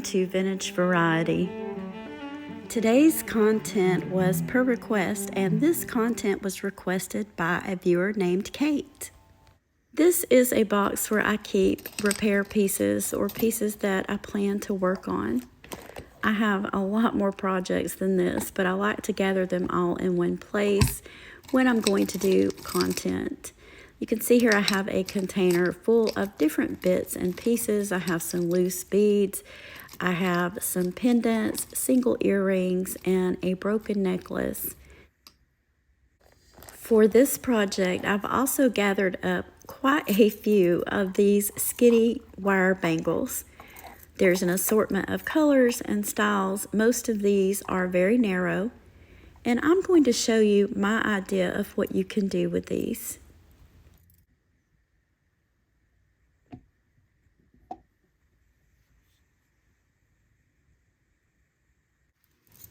to Vintage Variety. Today's content was per request, and this content was requested by a viewer named Kate. This is a box where I keep repair pieces or pieces that I plan to work on. I have a lot more projects than this, but I like to gather them all in one place when I'm going to do content. You can see here I have a container full of different bits and pieces. I have some loose beads. I have some pendants, single earrings, and a broken necklace. For this project, I've also gathered up quite a few of these skinny wire bangles. There's an assortment of colors and styles. Most of these are very narrow, and I'm going to show you my idea of what you can do with these.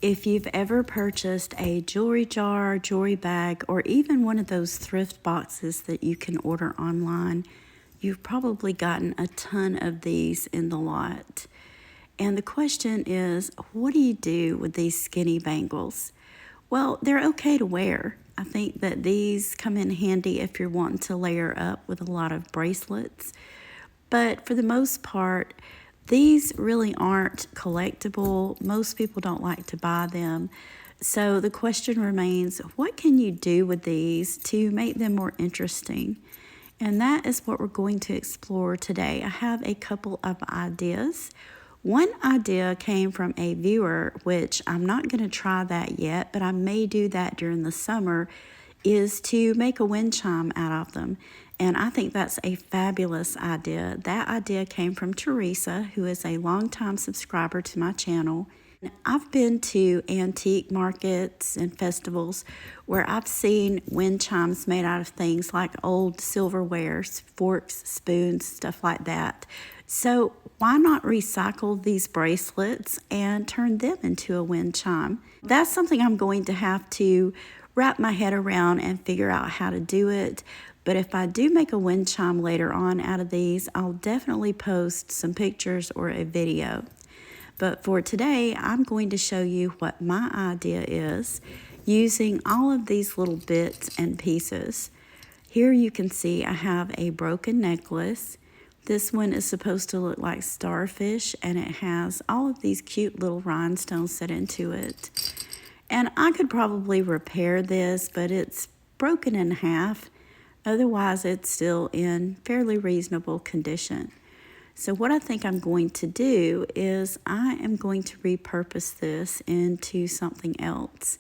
If you've ever purchased a jewelry jar, jewelry bag, or even one of those thrift boxes that you can order online, you've probably gotten a ton of these in the lot. And the question is, what do you do with these skinny bangles? Well, they're okay to wear. I think that these come in handy if you're wanting to layer up with a lot of bracelets. But for the most part, these really aren't collectible. Most people don't like to buy them. So the question remains, what can you do with these to make them more interesting? And that is what we're going to explore today. I have a couple of ideas. One idea came from a viewer, which I'm not going to try that yet, but I may do that during the summer, is to make a wind chime out of them. And I think that's a fabulous idea. That idea came from Teresa, who is a longtime subscriber to my channel. I've been to antique markets and festivals where I've seen wind chimes made out of things like old silverware, forks, spoons, stuff like that. So why not recycle these bracelets and turn them into a wind chime? That's something I'm going to have to wrap my head around and figure out how to do it. But if I do make a wind chime later on out of these, I'll definitely post some pictures or a video. But for today, I'm going to show you what my idea is using all of these little bits and pieces. Here you can see I have a broken necklace. This one is supposed to look like starfish, and it has all of these cute little rhinestones set into it. And I could probably repair this, but it's broken in half. Otherwise, it's still in fairly reasonable condition. So what I think I'm going to do is I am going to repurpose this into something else.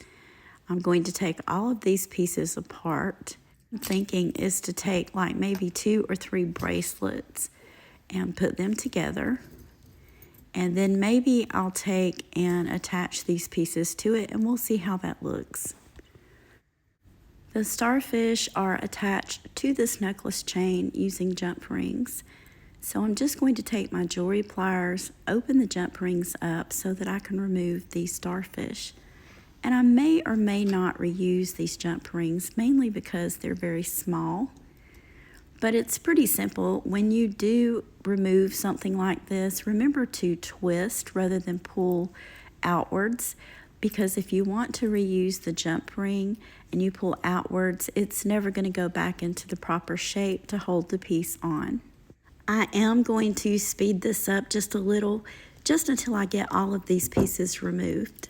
I'm going to take all of these pieces apart. I'm thinking is to take like maybe 2 or 3 bracelets and put them together. And then maybe I'll take and attach these pieces to it, and we'll see how that looks. The starfish are attached to this necklace chain using jump rings. So I'm just going to take my jewelry pliers, open the jump rings up so that I can remove these starfish. And I may or may not reuse these jump rings, mainly because they're very small. But it's pretty simple. When you do remove something like this, remember to twist rather than pull outwards, because if you want to reuse the jump ring and you pull outwards, it's never going to go back into the proper shape to hold the piece on. I am going to speed this up just a little, just until I get all of these pieces removed.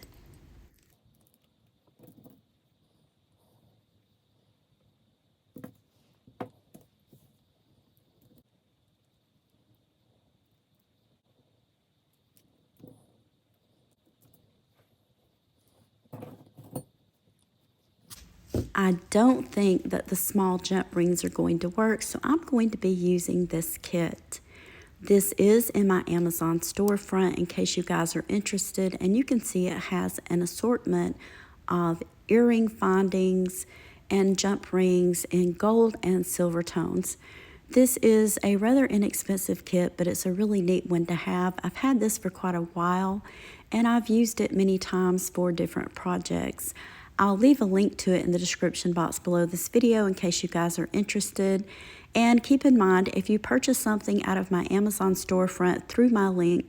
I don't think that the small jump rings are going to work, so I'm going to be using this kit. This is in my Amazon storefront in case you guys are interested, and you can see it has an assortment of earring findings and jump rings in gold and silver tones. This is a rather inexpensive kit, but it's a really neat one to have. I've had this for quite a while, and I've used it many times for different projects. I'll leave a link to it in the description box below this video in case you guys are interested. And keep in mind, if you purchase something out of my Amazon storefront through my link,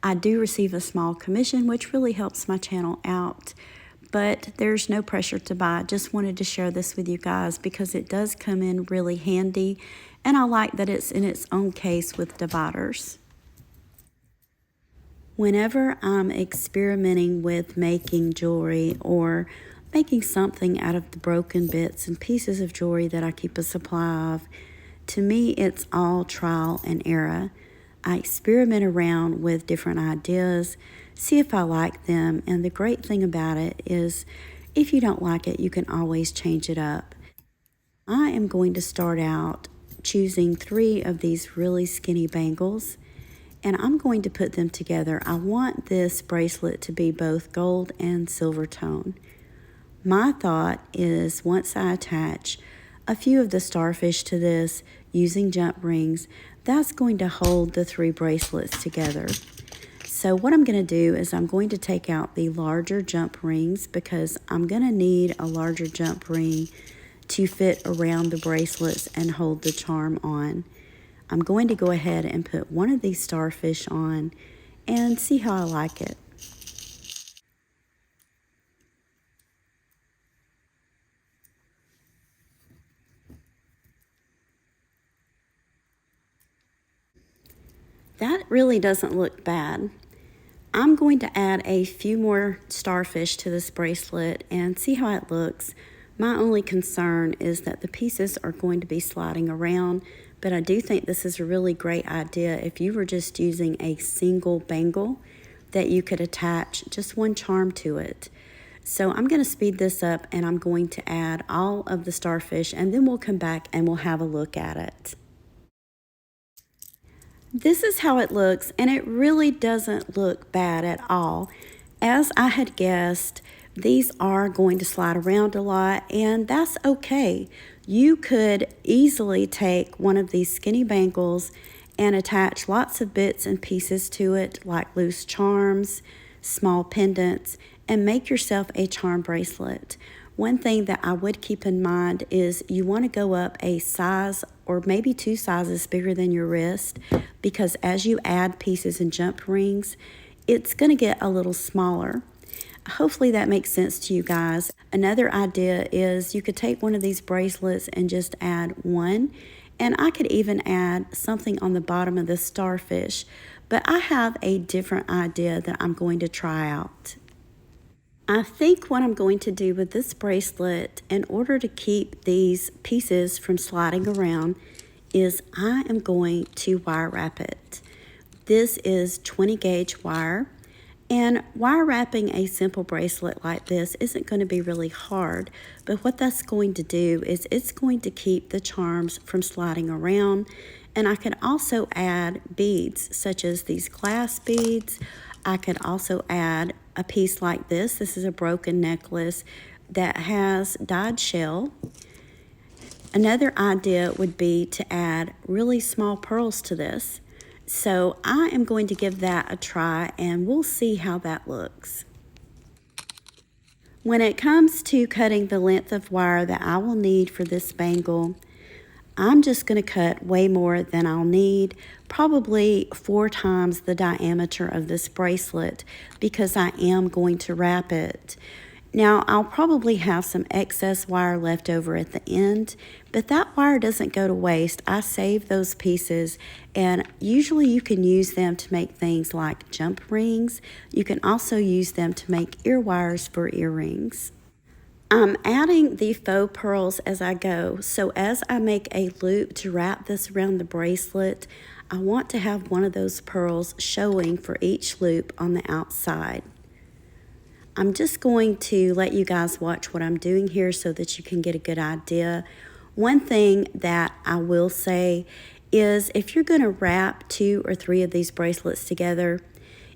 I do receive a small commission, which really helps my channel out, but there's no pressure to buy. Just wanted to share this with you guys because it does come in really handy, and I like that it's in its own case with dividers. Whenever I'm experimenting with making jewelry or making something out of the broken bits and pieces of jewelry that I keep a supply of, to me it's all trial and error. I experiment around with different ideas, see if I like them, and the great thing about it is if you don't like it, you can always change it up. I am going to start out choosing 3 of these really skinny bangles, and I'm going to put them together. I want this bracelet to be both gold and silver tone. My thought is once I attach a few of the starfish to this using jump rings, that's going to hold the 3 bracelets together. So what I'm going to do is I'm going to take out the larger jump rings because I'm going to need a larger jump ring to fit around the bracelets and hold the charm on. I'm going to go ahead and put one of these starfish on and see how I like it. That really doesn't look bad. I'm going to add a few more starfish to this bracelet and see how it looks. My only concern is that the pieces are going to be sliding around, but I do think this is a really great idea if you were just using a single bangle that you could attach just one charm to it. So I'm going to speed this up and I'm going to add all of the starfish and then we'll come back and we'll have a look at it. This is how it looks, and it really doesn't look bad at all. As I had guessed, these are going to slide around a lot, and that's okay. You could easily take one of these skinny bangles and attach lots of bits and pieces to it, like loose charms, small pendants, and make yourself a charm bracelet. One thing that I would keep in mind is you want to go up a size or maybe 2 sizes bigger than your wrist, because as you add pieces and jump rings, it's going to get a little smaller. Hopefully that makes sense to you guys. Another idea is you could take one of these bracelets and just add one, and I could even add something on the bottom of the starfish, but I have a different idea that I'm going to try out. I think what I'm going to do with this bracelet, in order to keep these pieces from sliding around, is I am going to wire wrap it. This is 20 gauge wire, and wire wrapping a simple bracelet like this isn't going to be really hard, but what that's going to do is it's going to keep the charms from sliding around. And I can also add beads such as these glass beads. I could also add a piece like this. This is a broken necklace that has dyed shell. Another idea would be to add really small pearls to this. So I am going to give that a try and we'll see how that looks. When it comes to cutting the length of wire that I will need for this bangle, I'm just going to cut way more than I'll need, probably 4 times the diameter of this bracelet, because I am going to wrap it. Now, I'll probably have some excess wire left over at the end, but that wire doesn't go to waste. I save those pieces, and usually you can use them to make things like jump rings. You can also use them to make ear wires for earrings. I'm adding the faux pearls as I go, so as I make a loop to wrap this around the bracelet, I want to have one of those pearls showing for each loop on the outside. I'm just going to let you guys watch what I'm doing here so that you can get a good idea. One thing that I will say is if you're going to wrap 2 or 3 of these bracelets together,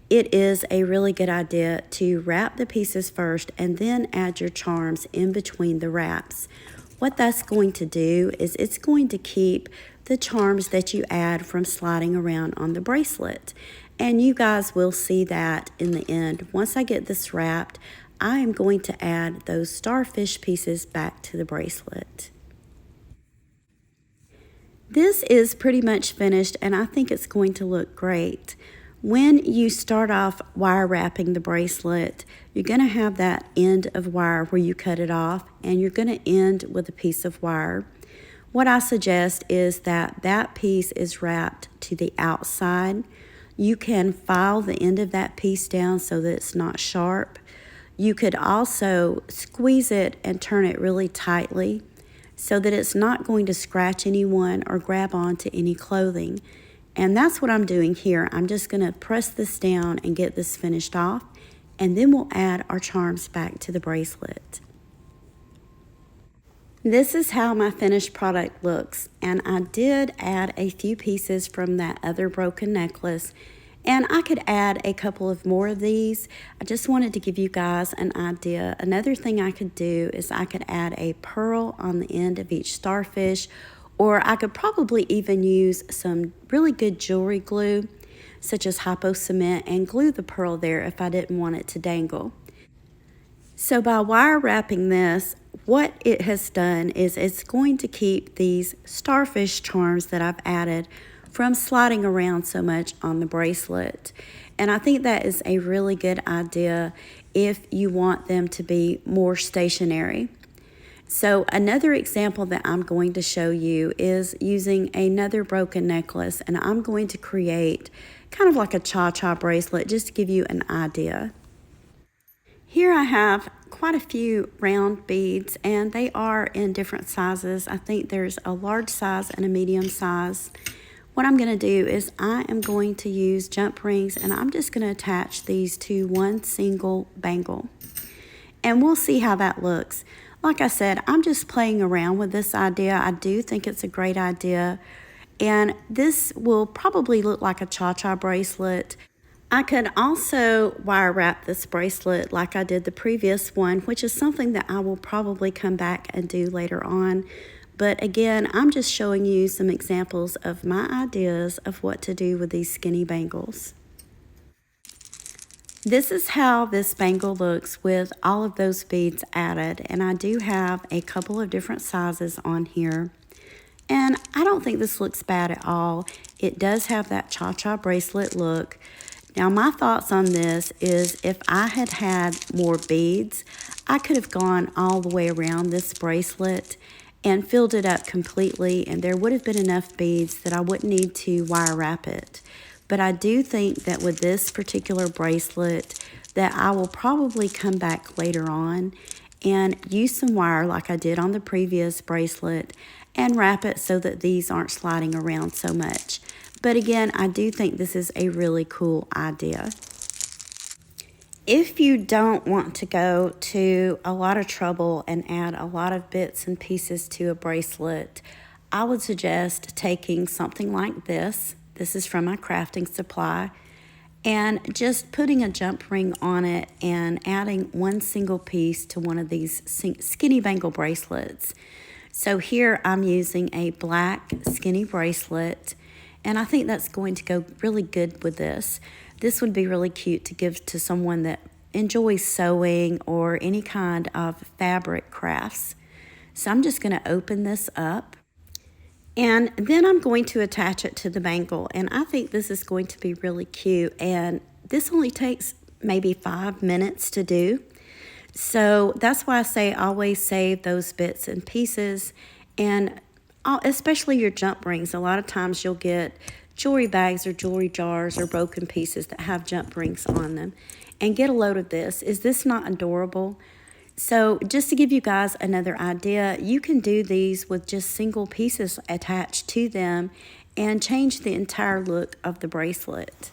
it is a really good idea to wrap the pieces first and then add your charms in between the wraps. What that's going to do is it's going to keep the charms that you add from sliding around on the bracelet. And you guys will see that in the end. Once I get this wrapped, I am going to add those starfish pieces back to the bracelet. This is pretty much finished and I think it's going to look great. When you start off wire wrapping the bracelet, you're going to have that end of wire where you cut it off, and you're going to end with a piece of wire. What I suggest is that that piece is wrapped to the outside. You can file the end of that piece down so that it's not sharp. You could also squeeze it and turn it really tightly so that it's not going to scratch anyone or grab onto any clothing. And that's what I'm doing here. I'm just going to press this down and get this finished off, and then we'll add our charms back to the bracelet. This is how my finished product looks, and I did add a few pieces from that other broken necklace, and I could add a couple of more of these. I just wanted to give you guys an idea. Another thing I could do is I could add a pearl on the end of each starfish, or I could probably even use some really good jewelry glue, such as hypo cement, and glue the pearl there if I didn't want it to dangle. So by wire wrapping this, what it has done is it's going to keep these starfish charms that I've added from sliding around so much on the bracelet. And I think that is a really good idea if you want them to be more stationary. So another example that I'm going to show you is using another broken necklace, and I'm going to create kind of like a cha-cha bracelet just to give you an idea. Here I have quite a few round beads, and they are in different sizes. I think there's a large size and a medium size. What I'm going to do is I am going to use jump rings, and I'm just going to attach these to one single bangle. And we'll see how that looks. Like I said, I'm just playing around with this idea. I do think it's a great idea. And this will probably look like a cha-cha bracelet. I could also wire wrap this bracelet like I did the previous one, which is something that I will probably come back and do later on. But again, I'm just showing you some examples of my ideas of what to do with these skinny bangles. This is how this bangle looks with all of those beads added, and I do have a couple of different sizes on here. And I don't think this looks bad at all. It does have that cha-cha bracelet look. Now my thoughts on this is if I had had more beads, I could have gone all the way around this bracelet and filled it up completely, and there would have been enough beads that I wouldn't need to wire wrap it. But I do think that with this particular bracelet that I will probably come back later on and use some wire like I did on the previous bracelet and wrap it so that these aren't sliding around so much. But again, I do think this is a really cool idea. If you don't want to go to a lot of trouble and add a lot of bits and pieces to a bracelet, I would suggest taking something like this. This is from my crafting supply, and just putting a jump ring on it and adding one single piece to one of these skinny bangle bracelets. So here I'm using a black skinny bracelet, and I think that's going to go really good with this. This would be really cute to give to someone that enjoys sewing or any kind of fabric crafts. So I'm just going to open this up. And then I'm going to attach it to the bangle, and I think this is going to be really cute, and this only takes maybe 5 minutes to do. So that's why I say always save those bits and pieces, and especially your jump rings. A lot of times you'll get jewelry bags or jewelry jars or broken pieces that have jump rings on them. And get a load of this. Is this not adorable? So just to give you guys another idea, you can do these with just single pieces attached to them and change the entire look of the bracelet.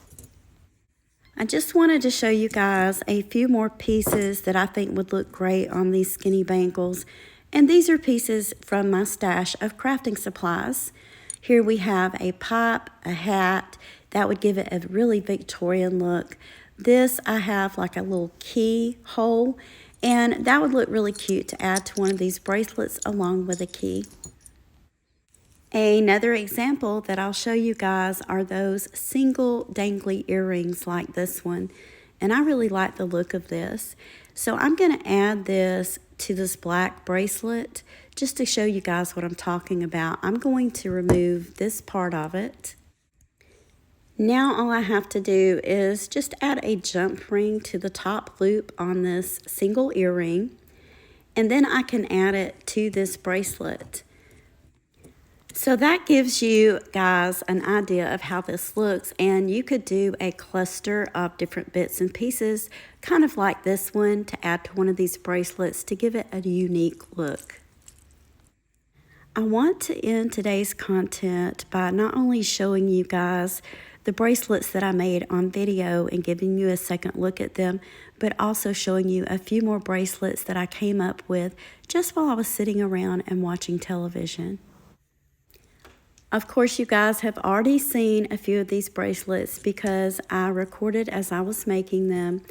I just wanted to show you guys a few more pieces that I think would look great on these skinny bangles. And these are pieces from my stash of crafting supplies. Here we have a pipe, a hat, that would give it a really Victorian look. This I have like a little keyhole, and that would look really cute to add to one of these bracelets along with a key. Another example that I'll show you guys are those single dangly earrings like this one. And I really like the look of this. So I'm going to add this to this black bracelet just to show you guys what I'm talking about. I'm going to remove this part of it. Now all I have to do is just add a jump ring to the top loop on this single earring, and then I can add it to this bracelet. So that gives you guys an idea of how this looks, and you could do a cluster of different bits and pieces, kind of like this one, to add to one of these bracelets to give it a unique look. I want to end today's content by not only showing you guys the bracelets that I made on video and giving you a second look at them, but also showing you a few more bracelets that I came up with just while I was sitting around and watching television. Of course, you guys have already seen a few of these bracelets because I recorded as I was making them,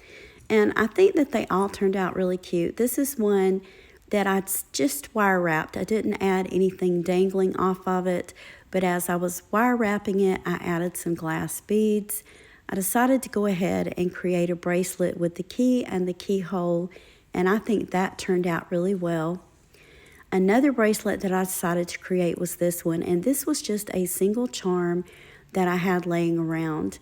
and I think that they all turned out really cute. This is one that I just wire wrapped. I didn't add anything dangling off of it, but as I was wire wrapping it, I added some glass beads. I decided to go ahead and create a bracelet with the key and the keyhole, and I think that turned out really well. Another bracelet that I decided to create was this one, and this was just a single charm that I had laying around.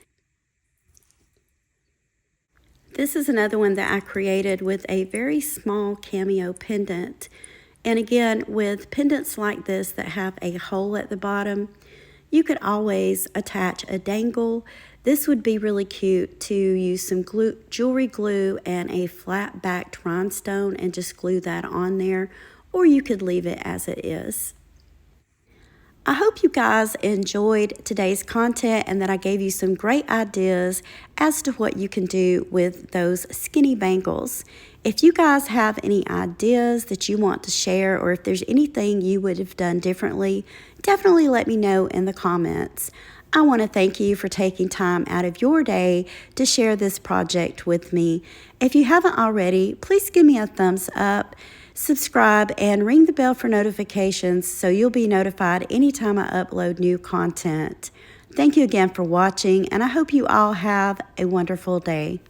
This is another one that I created with a very small cameo pendant. And again, with pendants like this that have a hole at the bottom, you could always attach a dangle. This would be really cute to use some jewelry glue and a flat backed rhinestone and just glue that on there, or you could leave it as it is. I hope you guys enjoyed today's content and that I gave you some great ideas as to what you can do with those skinny bangles. If you guys have any ideas that you want to share, or if there's anything you would have done differently, definitely let me know in the comments. I want to thank you for taking time out of your day to share this project with me. If you haven't already, please give me a thumbs up, subscribe, and ring the bell for notifications so you'll be notified anytime I upload new content. Thank you again for watching, and I hope you all have a wonderful day.